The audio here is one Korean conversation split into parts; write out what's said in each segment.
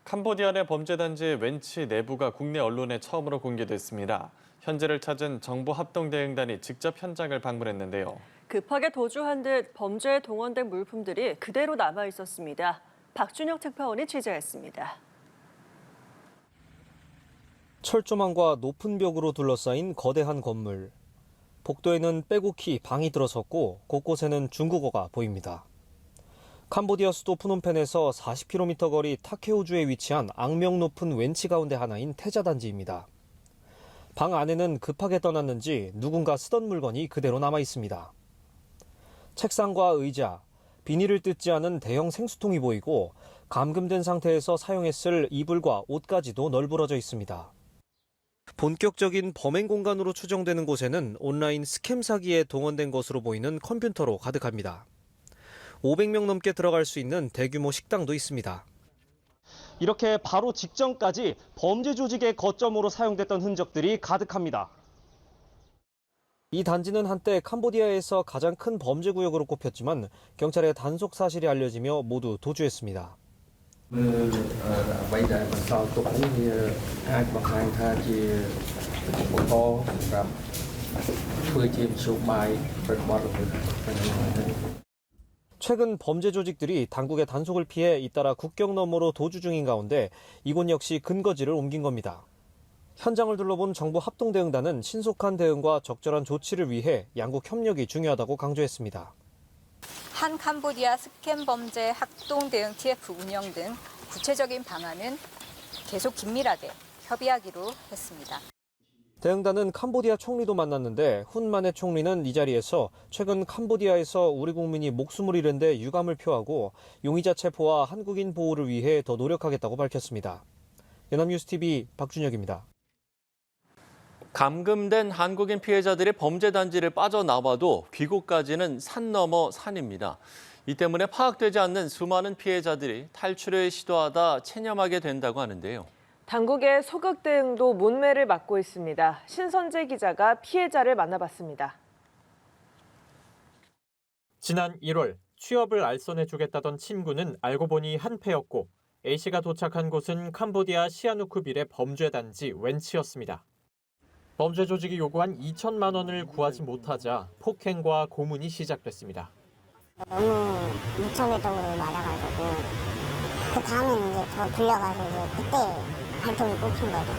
캄보디아 내 범죄단지 웬치 내부가 국내 언론에 처음으로 공개됐습니다. 현재를 찾은 정부 합동대응단이 직접 현장을 방문했는데요. 급하게 도주한 듯 범죄에 동원된 물품들이 그대로 남아 있었습니다. 박준혁 특파원이 취재했습니다. 철조망과 높은 벽으로 둘러싸인 거대한 건물. 복도에는 빼곡히 방이 들어섰고 곳곳에는 중국어가 보입니다. 캄보디아 수도 프놈펜에서 40km 거리 타케오주에 위치한 악명 높은 웬치 가운데 하나인 태자단지입니다. 방 안에는 급하게 떠났는지 누군가 쓰던 물건이 그대로 남아 있습니다. 책상과 의자, 비닐을 뜯지 않은 대형 생수통이 보이고 감금된 상태에서 사용했을 이불과 옷까지도 널브러져 있습니다. 본격적인 범행 공간으로 추정되는 곳에는 온라인 스캠 사기에 동원된 것으로 보이는 컴퓨터로 가득합니다. 500명 넘게 들어갈 수 있는 대규모 식당도 있습니다. 이렇게 바로 직전까지 범죄 조직의 거점으로 사용됐던 흔적들이 가득합니다. 이 단지는 한때 캄보디아에서 가장 큰 범죄 구역으로 꼽혔지만 경찰의 단속 사실이 알려지며 모두 도주했습니다. 최근 범죄 조직들이 당국의 단속을 피해 잇따라 국경 너머로 도주 중인 가운데 이곳 역시 근거지를 옮긴 겁니다. 현장을 둘러본 정부 합동대응단은 신속한 대응과 적절한 조치를 위해 양국 협력이 중요하다고 강조했습니다. 한 캄보디아 스캠 범죄 합동 대응 TF 운영 등 구체적인 방안은 계속 긴밀하게 협의하기로 했습니다. 대응단은 캄보디아 총리도 만났는데 훈 마넷 총리는 이 자리에서 최근 캄보디아에서 우리 국민이 목숨을 잃은 데 유감을 표하고 용의자 체포와 한국인 보호를 위해 더 노력하겠다고 밝혔습니다. 연합뉴스TV 박준혁입니다. 감금된 한국인 피해자들이 범죄 단지를 빠져나와도 귀국까지는 산 넘어 산입니다. 이 때문에 파악되지 않는 수많은 피해자들이 탈출을 시도하다 체념하게 된다고 하는데요. 당국의 소극 대응도 문매를 맞고 있습니다. 신선재 기자가 피해자를 만나봤습니다. 지난 1월 취업을 알선해주겠다던 친구는 알고 보니 한패였고 A씨가 도착한 곳은 캄보디아 시아누쿠빌의 범죄 단지 웬치였습니다. 범죄 조직이 요구한 2천만 원을 구하지 못하자 폭행과 고문이 시작됐습니다. 너무 무차별적으로 맞아가지고 그 다음에는 이제 저 불려가지고 이제 그때 발톱이 뽑힌 거죠.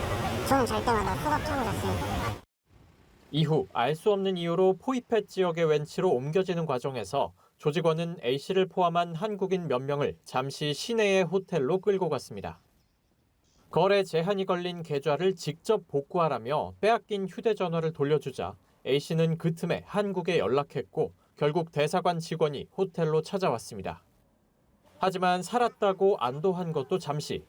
저는 잘 때마다 수갑 차고 잤으니까. 이후 알 수 없는 이유로 포이펫 지역의 웬치로 옮겨지는 과정에서 조직원은 A씨를 포함한 한국인 몇 명을 잠시 시내의 호텔로 끌고 갔습니다. 거래 제한이 걸린 계좌를 직접 복구하라며 빼앗긴 휴대전화를 돌려주자 A씨는 그 틈에 한국에 연락했고 결국 대사관 직원이 호텔로 찾아왔습니다. 하지만 살았다고 안도한 것도 잠시.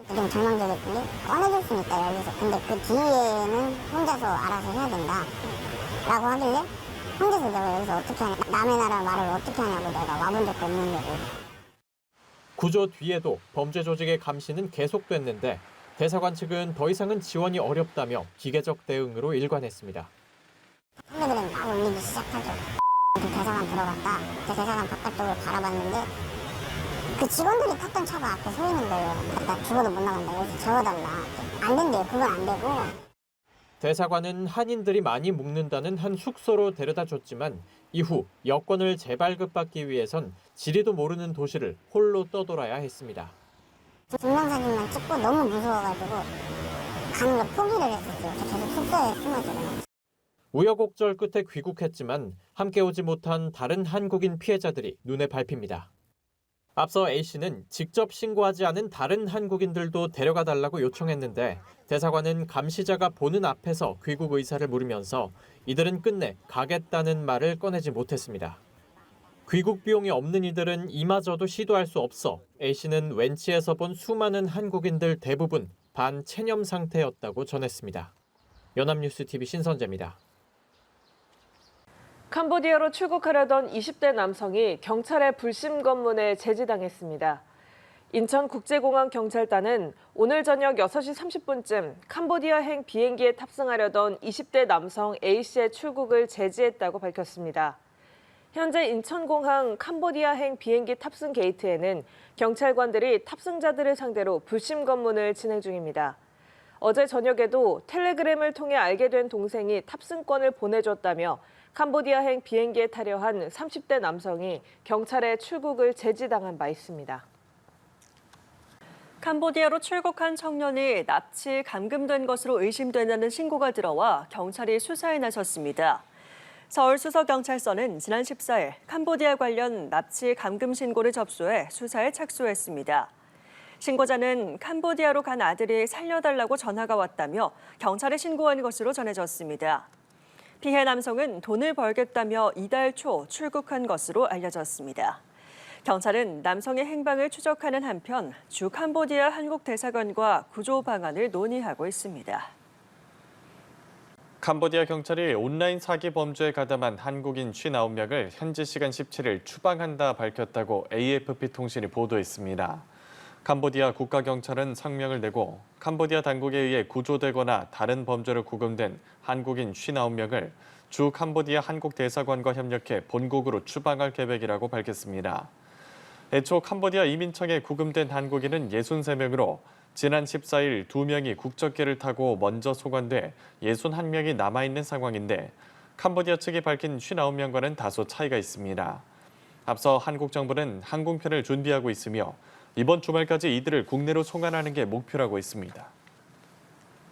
좀 절망적이었더니 꺼내줄 수 있다 여기서. 근데 그 뒤에는 혼자서 알아서 해야 된다 라고 하길래 혼자서 내가 여기서 어떻게 하냐, 남의 나라 말을 어떻게 하냐고, 내가 와본 적도 없는데도. 구조 뒤에도 범죄 조직의 감시는 계속됐는데 대사관 측은 더 이상은 지원이 어렵다며 기계적 대응으로 일관했습니다. 선배들은 막 울리기 시작하죠. 그 대사관 들어갔다. 그 대사관 바깥쪽을 바라봤는데 그 직원들이 탔던 차가 앞에 서 있는 거예요. 나 죽어도 못 나간다. 여기서 재워달라. 안 된대요. 그건 안 되고. 대사관은 한인들이 많이 묵는다는 한 숙소로 데려다 줬지만 이후 여권을 재발급받기 위해선 지리도 모르는 도시를 홀로 떠돌아야 했습니다. 증명사진만 찍고 너무 무서워가지고 가는 걸 포기를 했었어요. 계속 숙소에 숨어지고. 우여곡절 끝에 귀국했지만 함께 오지 못한 다른 한국인 피해자들이 눈에 밟힙니다. 앞서 A씨는 직접 신고하지 않은 다른 한국인들도 데려가 달라고 요청했는데 대사관은 감시자가 보는 앞에서 귀국 의사를 물으면서 이들은 끝내 가겠다는 말을 꺼내지 못했습니다. 귀국 비용이 없는 이들은 이마저도 시도할 수 없어 A씨는 웬치에서 본 수많은 한국인들 대부분 반체념 상태였다고 전했습니다. 연합뉴스TV 신선재입니다. 캄보디아로 출국하려던 20대 남성이 경찰의 불심 검문에 제지당했습니다. 인천국제공항 경찰단은 오늘 저녁 6시 30분쯤 캄보디아행 비행기에 탑승하려던 20대 남성 A씨의 출국을 제지했다고 밝혔습니다. 현재 인천공항 캄보디아행 비행기 탑승 게이트에는 경찰관들이 탑승자들을 상대로 불심 검문을 진행 중입니다. 어제 저녁에도 텔레그램을 통해 알게 된 동생이 탑승권을 보내줬다며 캄보디아행 비행기에 타려 한 30대 남성이 경찰에 출국을 제지당한 바 있습니다. 캄보디아로 출국한 청년이 납치 감금된 것으로 의심된다는 신고가 들어와 경찰이 수사에 나섰습니다. 서울수서경찰서는 지난 14일 캄보디아 관련 납치 감금 신고를 접수해 수사에 착수했습니다. 신고자는 캄보디아로 간 아들이 살려달라고 전화가 왔다며 경찰에 신고한 것으로 전해졌습니다. 피해 남성은 돈을 벌겠다며 이달 초 출국한 것으로 알려졌습니다. 경찰은 남성의 행방을 추적하는 한편 주 캄보디아 한국대사관과 구조 방안을 논의하고 있습니다. 캄보디아 경찰이 온라인 사기 범죄에 가담한 한국인 59명을 현지 시간 17일 추방한다 밝혔다고 AFP 통신이 보도했습니다. 캄보디아 국가경찰은 성명을 내고 캄보디아 당국에 의해 구조되거나 다른 범죄로 구금된 한국인 59명을 주 캄보디아 한국대사관과 협력해 본국으로 추방할 계획이라고 밝혔습니다. 애초 캄보디아 이민청에 구금된 한국인은 63명으로 지난 14일 2명이 국적기를 타고 먼저 소관돼 61명이 남아있는 상황인데 캄보디아 측이 밝힌 59명과는 다소 차이가 있습니다. 앞서 한국 정부는 항공편을 준비하고 있으며 이번 주말까지 이들을 국내로 송환하는 게 목표라고 했습니다.